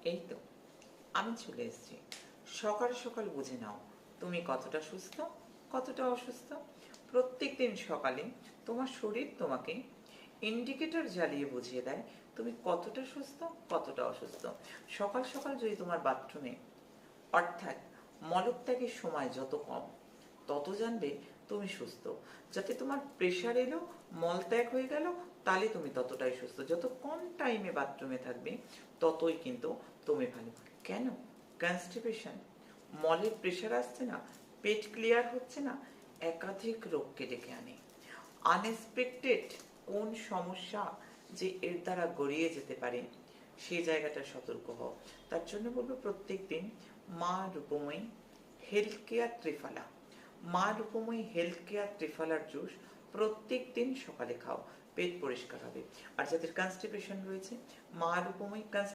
এই তো আমি চলে এসেছি। সকাল সকাল বুঝে নাও তুমি কতটা সুস্থ, কতটা অসুস্থ। প্রত্যেকদিন সকালে তোমার শরীর তোমাকে ইন্ডিকেটর জ্বালিয়ে বুঝিয়ে দেয় তুমি কতটা সুস্থ, কতটা অসুস্থ। সকাল সকাল যদি তোমার বাথরুমে, অর্থাৎ মলত্যাগের সময় যত কম, তত জানবে তুমি সুস্থ। যাতে তোমার প্রেশার এলো, মলত্যাগ হয়ে গেল, তাহলে তুমি ততটাই সুস্থ। যত কম টাইমে বাথরুমে থাকবে ততই কিন্তু তুমি ভালো। কেন? কনস্টিপেশন, মলের প্রেশার আসছে না, পেট ক্লিয়ার হচ্ছে না, একাধিক রোগকে ডেকে আনে। আনএক্সপেক্টেড কোন সমস্যা যে এর দ্বারা গড়িয়ে যেতে পারে, সেই জায়গাটা সতর্ক হও। তার জন্য বলবো প্রত্যেক দিন মা রূপময়ী হেলথ কেয়ার ত্রিফলা, মা রূপময়ী হেলথ কেয়ার ত্রিফলার জুস প্রত্যেক দিন সকালে খাও, পেট পরিষ্কার হবে। আর যাদের কনস্টিপেশন রয়েছে, মা রূপময়ী